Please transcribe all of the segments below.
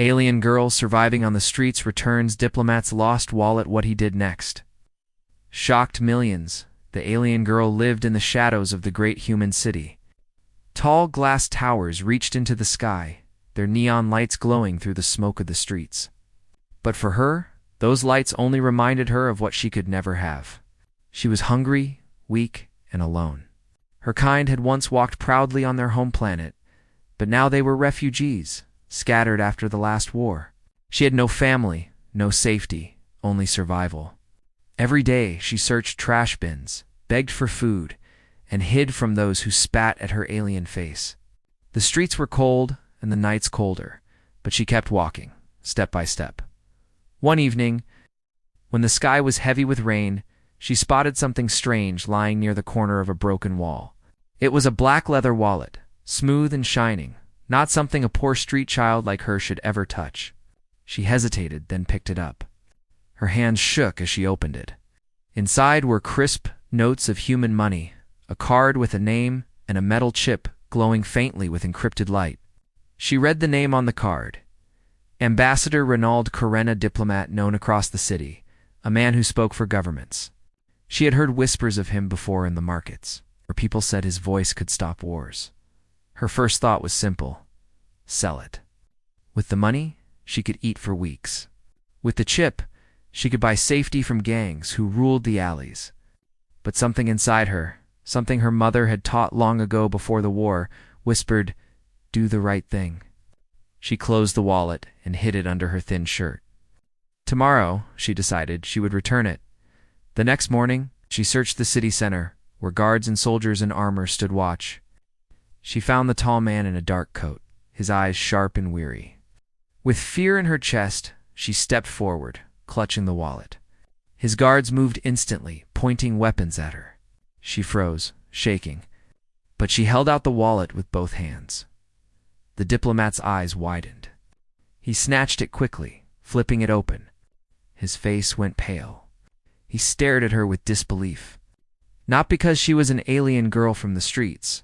Alien girl surviving on the streets returns Diplomat's lost wallet. What he did next. Shocked millions, the alien girl lived in the shadows of the great human city. Tall glass towers reached into the sky, their neon lights glowing through the smoke of the streets. But for her, those lights only reminded her of what she could never have. She was hungry, weak, and alone. Her kind had once walked proudly on their home planet, but now they were refugees, scattered after the last war. She had no family, no safety, only survival. Every day she searched trash bins, begged for food, and hid from those who spat at her alien face. The streets were cold and the nights colder, but she kept walking, step by step. One evening, when the sky was heavy with rain, she spotted something strange lying near the corner of a broken wall. It was a black leather wallet, smooth and shining, not something a poor street child like her should ever touch. She hesitated, then picked it up. Her hands shook as she opened it. Inside were crisp notes of human money, a card with a name, and a metal chip glowing faintly with encrypted light. She read the name on the card. Ambassador Ronald Corena, diplomat known across the city, a man who spoke for governments. She had heard whispers of him before in the markets, where people said his voice could stop wars. Her first thought was simple: sell it. With the money, she could eat for weeks. With the chip, she could buy safety from gangs who ruled the alleys. But something inside her, something her mother had taught long ago before the war, whispered, "Do the right thing." She closed the wallet and hid it under her thin shirt. Tomorrow, she decided, she would return it. The next morning, she searched the city center, where guards and soldiers in armor stood watch. She found the tall man in a dark coat, his eyes sharp and weary. With fear in her chest, she stepped forward, clutching the wallet. His guards moved instantly, pointing weapons at her. She froze, shaking, but she held out the wallet with both hands. The diplomat's eyes widened. He snatched it quickly, flipping it open. His face went pale. He stared at her with disbelief, not because she was an alien girl from the streets,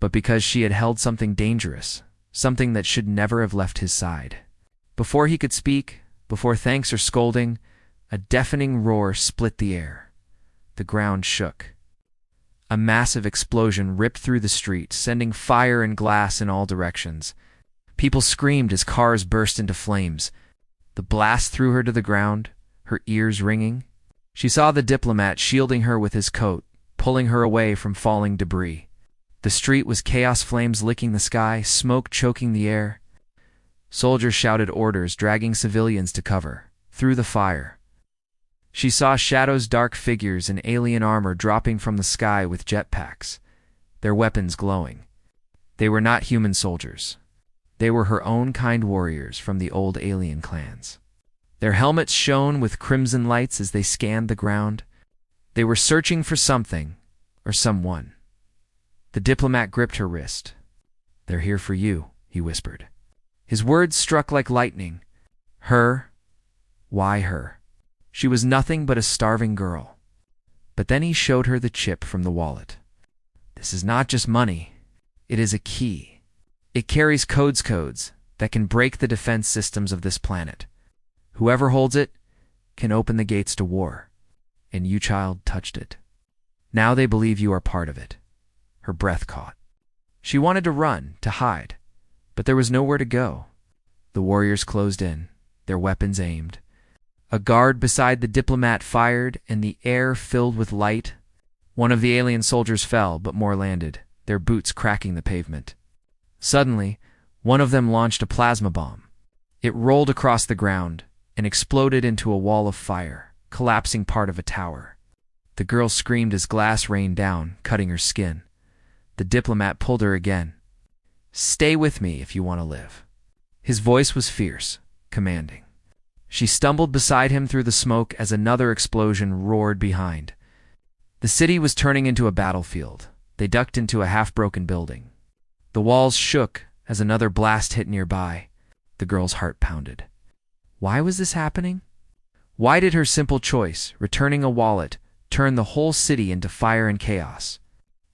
but because she had held something dangerous, something that should never have left his side. Before he could speak, before thanks or scolding, a deafening roar split the air. The ground shook. A massive explosion ripped through the street, sending fire and glass in all directions. People screamed as cars burst into flames. The blast threw her to the ground, her ears ringing. She saw the diplomat shielding her with his coat, pulling her away from falling debris. The street was chaos, flames licking the sky, smoke choking the air. Soldiers shouted orders, dragging civilians to cover. Through the fire, she saw shadows, dark figures in alien armor dropping from the sky with jetpacks, their weapons glowing. They were not human soldiers. They were her own kind warriors from the old alien clans. Their helmets shone with crimson lights as they scanned the ground. They were searching for something or someone. The diplomat gripped her wrist. "They're here for you," he whispered. His words struck like lightning. Her? Why her? She was nothing but a starving girl. But then he showed her the chip from the wallet. This is not just money. It is a key. It carries codes that can break the defense systems of this planet. Whoever holds it can open the gates to war. And you, child, touched it. Now they believe you are part of it. Her breath caught. She wanted to run, to hide, but there was nowhere to go. The warriors closed in, their weapons aimed. A guard beside the diplomat fired, and the air filled with light. One of the alien soldiers fell, but more landed, their boots cracking the pavement. Suddenly, one of them launched a plasma bomb. It rolled across the ground and exploded into a wall of fire, collapsing part of a tower. The girl screamed as glass rained down, cutting her skin. The diplomat pulled her again. "Stay with me if you want to live." His voice was fierce, commanding. She stumbled beside him through the smoke as another explosion roared behind. The city was turning into a battlefield. They ducked into a half-broken building. The walls shook as another blast hit nearby. The girl's heart pounded. Why was this happening? Why did her simple choice, returning a wallet, turn the whole city into fire and chaos?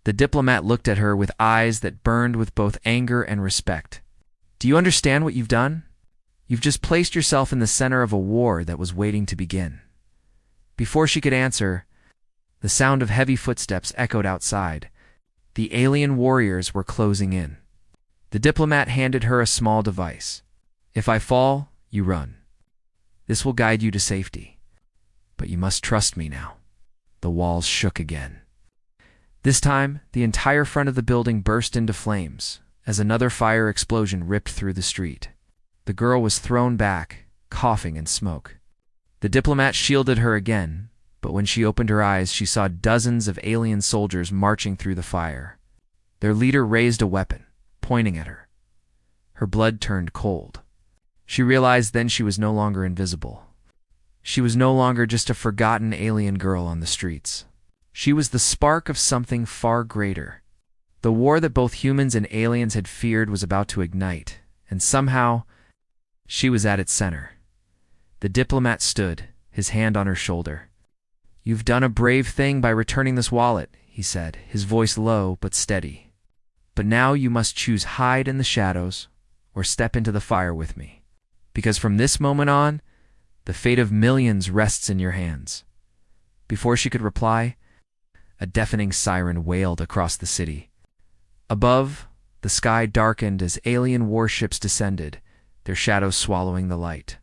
The diplomat looked at her with eyes that burned with both anger and respect. "Do you understand what you've done? You've just placed yourself in the center of a war that was waiting to begin." Before she could answer, the sound of heavy footsteps echoed outside. The alien warriors were closing in. The diplomat handed her a small device. "If I fall, you run. This will guide you to safety. But you must trust me now." The walls shook again. This time, the entire front of the building burst into flames as another fire explosion ripped through the street. The girl was thrown back, coughing in smoke. The diplomat shielded her again, but when she opened her eyes, she saw dozens of alien soldiers marching through the fire. Their leader raised a weapon, pointing at her. Her blood turned cold. She realized then she was no longer invisible. She was no longer just a forgotten alien girl on the streets. She was the spark of something far greater. The war that both humans and aliens had feared was about to ignite, and somehow, she was at its center. The diplomat stood, his hand on her shoulder. "You've done a brave thing by returning this wallet," he said, his voice low but steady. "But now you must choose hide in the shadows or step into the fire with me. Because from this moment on, the fate of millions rests in your hands." Before she could reply, a deafening siren wailed across the city. Above, the sky darkened as alien warships descended, their shadows swallowing the light.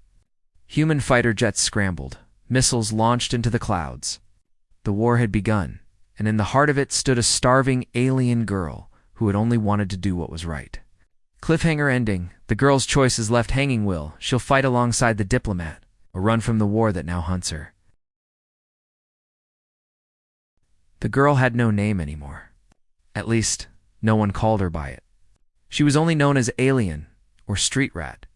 Human fighter jets scrambled, missiles launched into the clouds. The war had begun, and in the heart of it stood a starving alien girl who had only wanted to do what was right. Cliffhanger ending, the girl's choice is left hanging. She'll fight alongside the diplomat, or run from the war that now hunts her. The girl had no name anymore. At least, no one called her by it. She was only known as Alien, or Street Rat.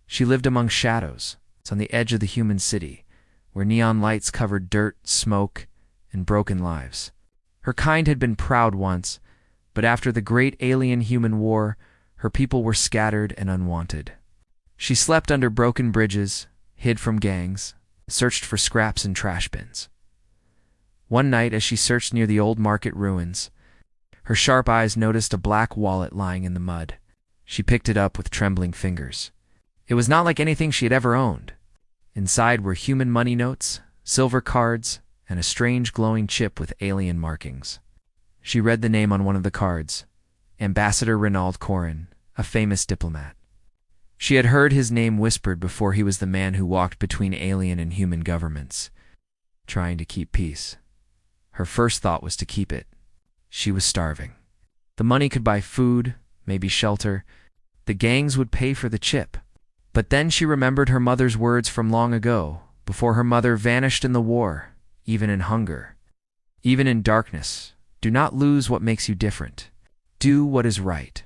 She lived among shadows, on the edge of the human city, where neon lights covered dirt, smoke, and broken lives. Her kind had been proud once, but after the great alien-human war, her people were scattered and unwanted. She slept under broken bridges, hid from gangs, searched for scraps in trash bins. One night, as she searched near the old market ruins, her sharp eyes noticed a black wallet lying in the mud. She picked it up with trembling fingers. It was not like anything she had ever owned. Inside were human money notes, silver cards, and a strange glowing chip with alien markings. She read the name on one of the cards, Ambassador Ronald Corrin, a famous diplomat. She had heard his name whispered before. He was the man who walked between alien and human governments, trying to keep peace. Her first thought was to keep it. She was starving. The money could buy food, maybe shelter. The gangs would pay for the chip. But then she remembered her mother's words from long ago, before her mother vanished in the war, even in hunger. Even in darkness, do not lose what makes you different. Do what is right.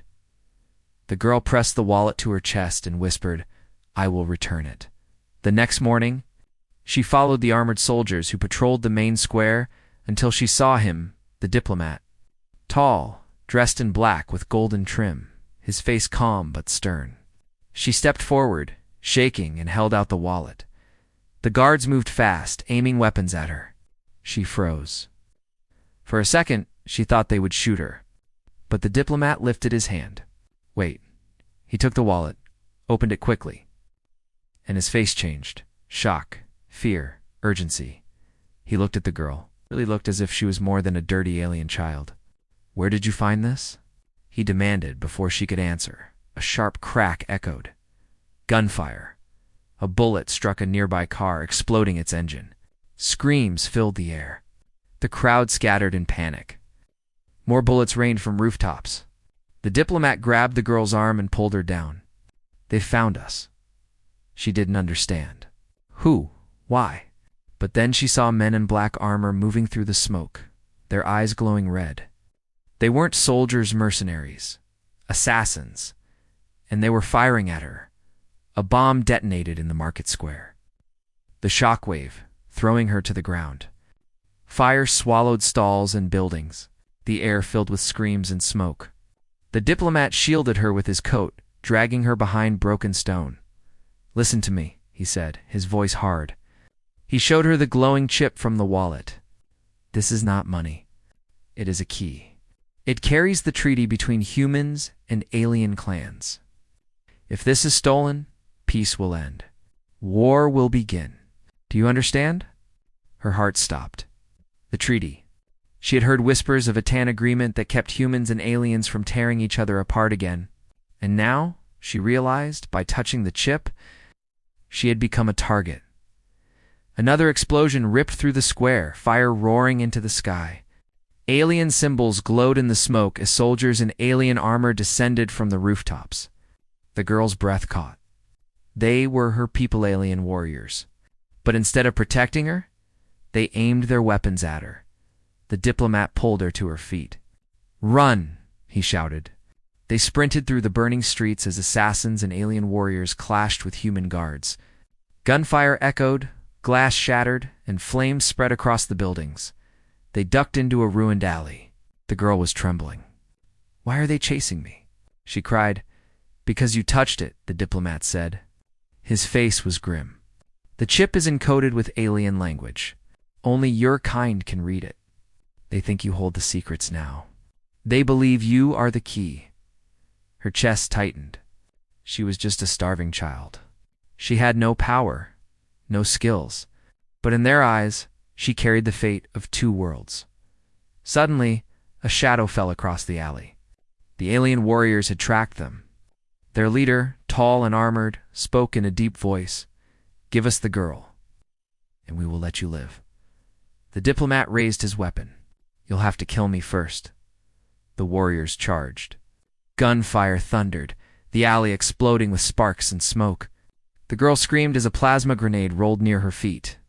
The girl pressed the wallet to her chest and whispered, "I will return it." The next morning, she followed the armored soldiers who patrolled the main square until she saw him, the diplomat. Tall, dressed in black with golden trim, his face calm but stern. She stepped forward, shaking, and held out the wallet. The guards moved fast, aiming weapons at her. She froze. For a second, she thought they would shoot her. But the diplomat lifted his hand. "Wait." He took the wallet, opened it quickly, and his face changed. Shock, fear, urgency. He looked at the girl. Really looked as if she was more than a dirty alien child. "Where did you find this?" he demanded before she could answer. A sharp crack echoed. Gunfire. A bullet struck a nearby car, exploding its engine. Screams filled the air. The crowd scattered in panic. More bullets rained from rooftops. The diplomat grabbed the girl's arm and pulled her down. "They found us." She didn't understand. Who? Why? But then she saw men in black armor moving through the smoke, their eyes glowing red. They weren't soldiers, mercenaries, assassins, and they were firing at her. A bomb detonated in the market square. The shockwave, throwing her to the ground. Fire swallowed stalls and buildings, the air filled with screams and smoke. The diplomat shielded her with his coat, dragging her behind broken stone. "Listen to me," he said, his voice hard. He showed her the glowing chip from the wallet. "This is not money. It is a key. It carries the treaty between humans and alien clans. If this is stolen, peace will end. War will begin. Do you understand? Her heart stopped. The treaty. She had heard whispers of a Tan agreement that kept humans and aliens from tearing each other apart again. And now, she realized, by touching the chip, she had become a target. Another explosion ripped through the square, fire roaring into the sky. Alien symbols glowed in the smoke as soldiers in alien armor descended from the rooftops. The girl's breath caught. They were her people alien warriors. But instead of protecting her, they aimed their weapons at her. The diplomat pulled her to her feet. "Run!" he shouted. They sprinted through the burning streets as assassins and alien warriors clashed with human guards. Gunfire echoed, glass shattered, and flames spread across the buildings. They ducked into a ruined alley. The girl was trembling. "Why are they chasing me?" she cried. "Because you touched it," the diplomat said. His face was grim. "The chip is encoded with alien language. Only your kind can read it. They think you hold the secrets now. They believe you are the key." Her chest tightened. She was just a starving child. She had no power, no skills, but in their eyes, she carried the fate of two worlds. Suddenly, a shadow fell across the alley. The alien warriors had tracked them. Their leader, tall and armored, spoke in a deep voice. "Give us the girl, and we will let you live." The diplomat raised his weapon. "You'll have to kill me first." The warriors charged. Gunfire thundered, the alley exploding with sparks and smoke. The girl screamed as a plasma grenade rolled near her feet.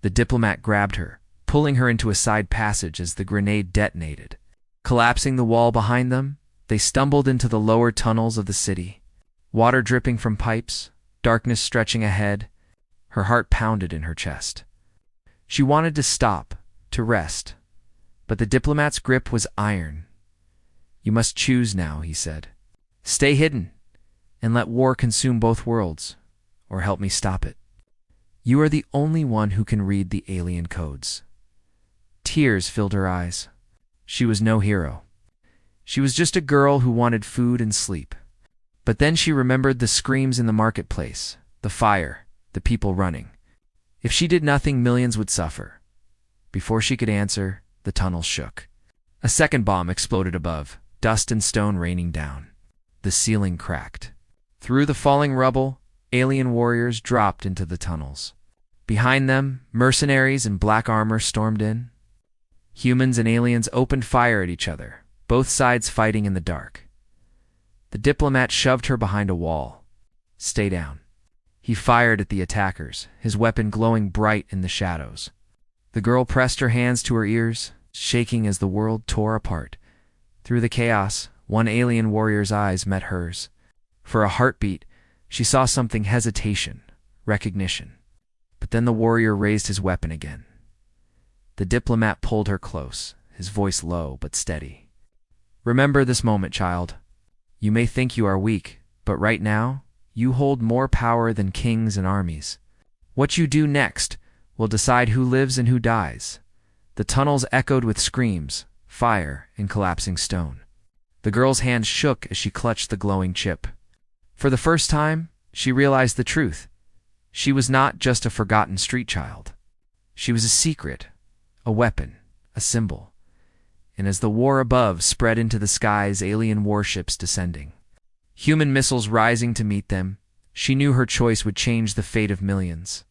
The diplomat grabbed her, pulling her into a side passage as the grenade detonated. Collapsing the wall behind them, they stumbled into the lower tunnels of the city. Water dripping from pipes, darkness stretching ahead. Her heart pounded in her chest. She wanted to stop, to rest, but the diplomat's grip was iron. "You must choose now," he said. "Stay hidden, and let war consume both worlds, or help me stop it. You are the only one who can read the alien codes." Tears filled her eyes. She was no hero. She was just a girl who wanted food and sleep. But then she remembered the screams in the marketplace, the fire, the people running. If she did nothing, millions would suffer. Before she could answer, the tunnel shook. A second bomb exploded above, dust and stone raining down. The ceiling cracked. Through the falling rubble, alien warriors dropped into the tunnels. Behind them, mercenaries in black armor stormed in. Humans and aliens opened fire at each other, both sides fighting in the dark. The diplomat shoved her behind a wall. "Stay down." He fired at the attackers, his weapon glowing bright in the shadows. The girl pressed her hands to her ears, shaking as the world tore apart. Through the chaos, one alien warrior's eyes met hers. For a heartbeat, she saw something: hesitation, recognition. But then the warrior raised his weapon again. The diplomat pulled her close, his voice low but steady. "Remember this moment, child. You may think you are weak, but right now, you hold more power than kings and armies. What you do next will decide who lives and who dies." The tunnels echoed with screams, fire, and collapsing stone. The girl's hand shook as she clutched the glowing chip. For the first time, she realized the truth. She was not just a forgotten street child. She was a secret, a weapon, a symbol. And as the war above spread into the skies, alien warships descending, human missiles rising to meet them, she knew her choice would change the fate of millions.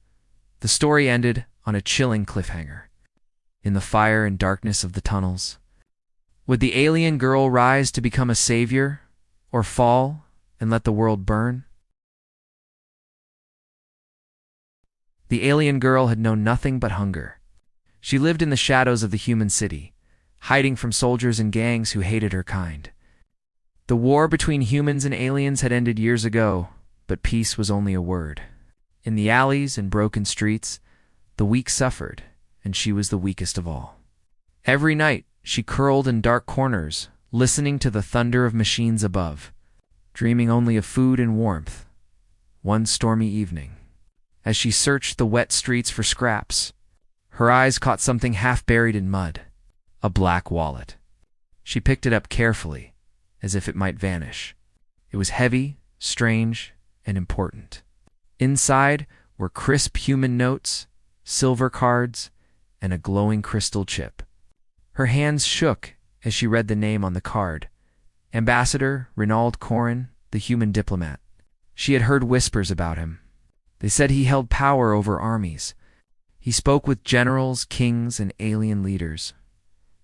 The story ended on a chilling cliffhanger. In the fire and darkness of the tunnels, would the alien girl rise to become a savior, or fall and let the world burn? The alien girl had known nothing but hunger. She lived in the shadows of the human city, hiding from soldiers and gangs who hated her kind. The war between humans and aliens had ended years ago, but peace was only a word. In the alleys and broken streets, the weak suffered, and she was the weakest of all. Every night, she curled in dark corners, listening to the thunder of machines above, dreaming only of food and warmth. One stormy evening, as she searched the wet streets for scraps, her eyes caught something half buried in mud, a black wallet. She picked it up carefully, as if it might vanish. It was heavy, strange, and important. Inside were crisp human notes, silver cards, and a glowing crystal chip. Her hands shook as she read the name on the card. Ambassador Renaud Corin, the human diplomat. She had heard whispers about him. They said he held power over armies. He spoke with generals, kings, and alien leaders.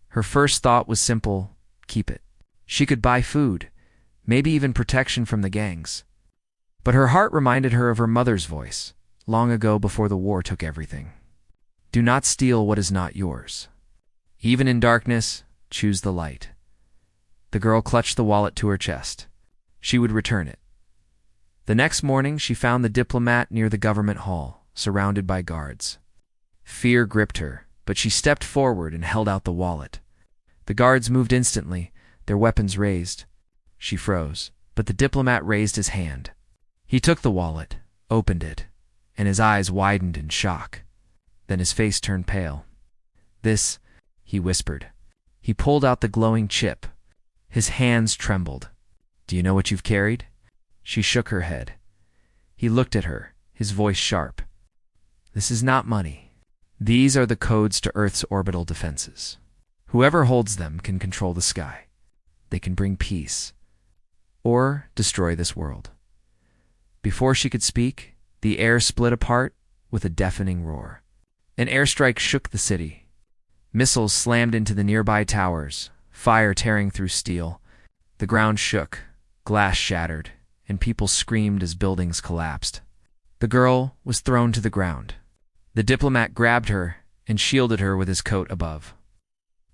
Her first thought was simple: keep it. She could buy food, maybe even protection from the gangs. But her heart reminded her of her mother's voice, long ago before the war took everything. Do not steal what is not yours. Even in darkness, choose the light. The girl clutched the wallet to her chest. She would return it. The next morning, she found the diplomat near the government hall, surrounded by guards. Fear gripped her, but she stepped forward and held out the wallet. The guards moved instantly, their weapons raised. She froze, but the diplomat raised his hand. He took the wallet, opened it, and his eyes widened in shock. Then his face turned pale. This, he whispered. He pulled out the glowing chip. His hands trembled. Do you know what you've carried? She shook her head. He looked at her, his voice sharp. This is not money. These are the codes to Earth's orbital defenses. Whoever holds them can control the sky. They can bring peace, or destroy this world. Before she could speak, the air split apart with a deafening roar. An airstrike shook the city. Missiles slammed into the nearby towers, fire tearing through steel. The ground shook, glass shattered, and people screamed as buildings collapsed. The girl was thrown to the ground. The diplomat grabbed her and shielded her with his coat above.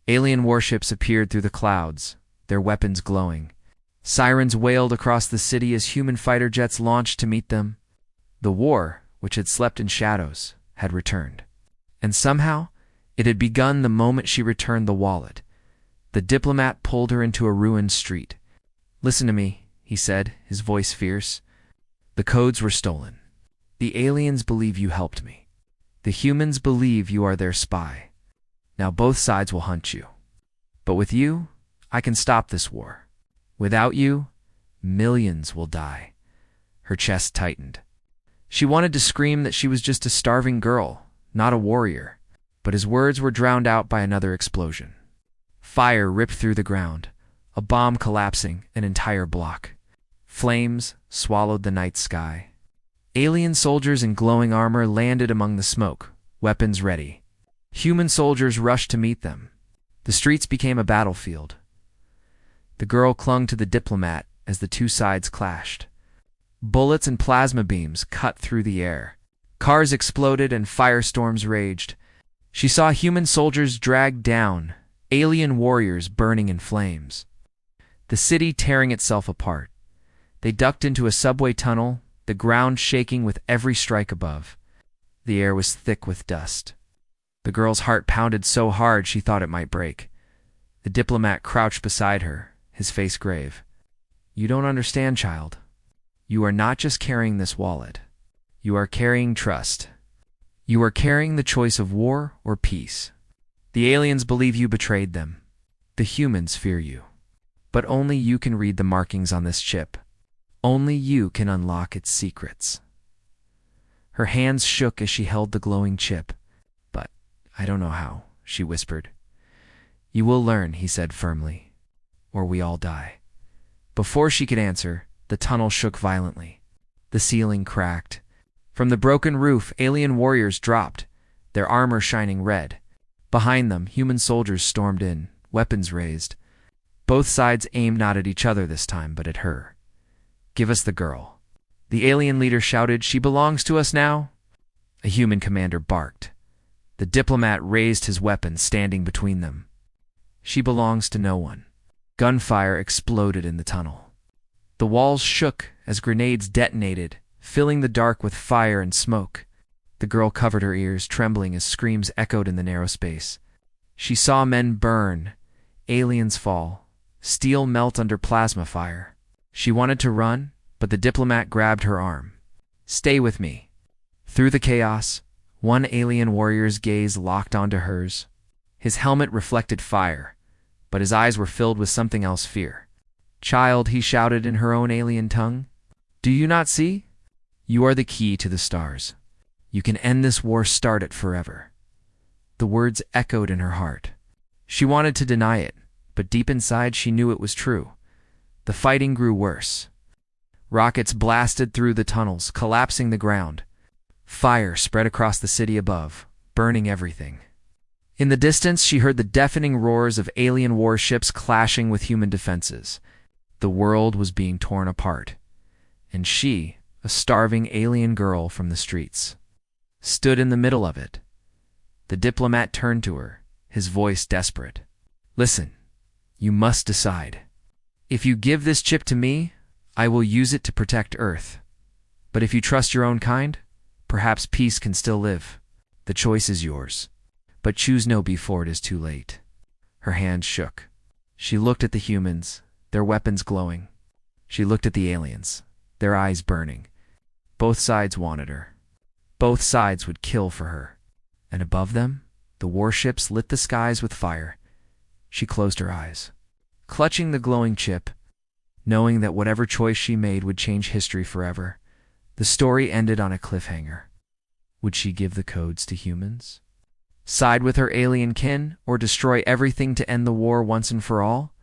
Alien warships appeared through the clouds, their weapons glowing. Sirens wailed across the city as human fighter jets launched to meet them. The war, which had slept in shadows, had returned. And somehow, it had begun the moment she returned the wallet. The diplomat pulled her into a ruined street. Listen to me, he said, his voice fierce. The codes were stolen. The aliens believe you helped me. The humans believe you are their spy. Now both sides will hunt you. But with you, I can stop this war. Without you, millions will die. Her chest tightened. She wanted to scream that she was just a starving girl, not a warrior, but his words were drowned out by another explosion. Fire ripped through the ground, a bomb collapsing an entire block. Flames swallowed the night sky. Alien soldiers in glowing armor landed among the smoke, weapons ready. Human soldiers rushed to meet them. The streets became a battlefield. The girl clung to the diplomat as the two sides clashed. Bullets and plasma beams cut through the air. Cars exploded and firestorms raged. She saw human soldiers dragged down, alien warriors burning in flames. The city tearing itself apart. They ducked into a subway tunnel, the ground shaking with every strike above. The air was thick with dust. The girl's heart pounded so hard she thought it might break. The diplomat crouched beside her, his face grave. You don't understand, child. You are not just carrying this wallet. You are carrying trust. You are carrying the choice of war or peace. The aliens believe you betrayed them. The humans fear you. But only you can read the markings on this chip. Only you can unlock its secrets. Her hands shook as she held the glowing chip. But I don't know how, she whispered. You will learn, he said firmly, or we all die. Before she could answer, the tunnel shook violently. The ceiling cracked. From the broken roof, alien warriors dropped, their armor shining red. Behind them, human soldiers stormed in, weapons raised. Both sides aimed not at each other this time, but at her. Give us the girl. The alien leader shouted, She belongs to us now. A human commander barked. The diplomat raised his weapon, standing between them. She belongs to no one. Gunfire exploded in the tunnel. The walls shook as grenades detonated, filling the dark with fire and smoke. The girl covered her ears, trembling as screams echoed in the narrow space. She saw men burn, aliens fall, steel melt under plasma fire. She wanted to run, but the diplomat grabbed her arm. Stay with me. Through the chaos, one alien warrior's gaze locked onto hers. His helmet reflected fire, but his eyes were filled with something else, fear. Child, he shouted in her own alien tongue. Do you not see? You are the key to the stars. You can end this war, start it forever. The words echoed in her heart. She wanted to deny it, but deep inside she knew it was true. The fighting grew worse. Rockets blasted through the tunnels, collapsing the ground. Fire spread across the city above, burning everything. In the distance, she heard the deafening roars of alien warships clashing with human defenses. The world was being torn apart. And she, a starving alien girl from the streets, stood in the middle of it. The diplomat turned to her, his voice desperate. Listen, you must decide. If you give this chip to me, I will use it to protect Earth. But if you trust your own kind, perhaps peace can still live. The choice is yours. But choose no before it is too late. Her hands shook. She looked at the humans, their weapons glowing. She looked at the aliens, their eyes burning. Both sides wanted her. Both sides would kill for her. And above them, the warships lit the skies with fire. She closed her eyes, clutching the glowing chip, knowing that whatever choice she made would change history forever. The story ended on a cliffhanger. Would she give the codes to humans? Side with her alien kin, or destroy everything to end the war once and for all?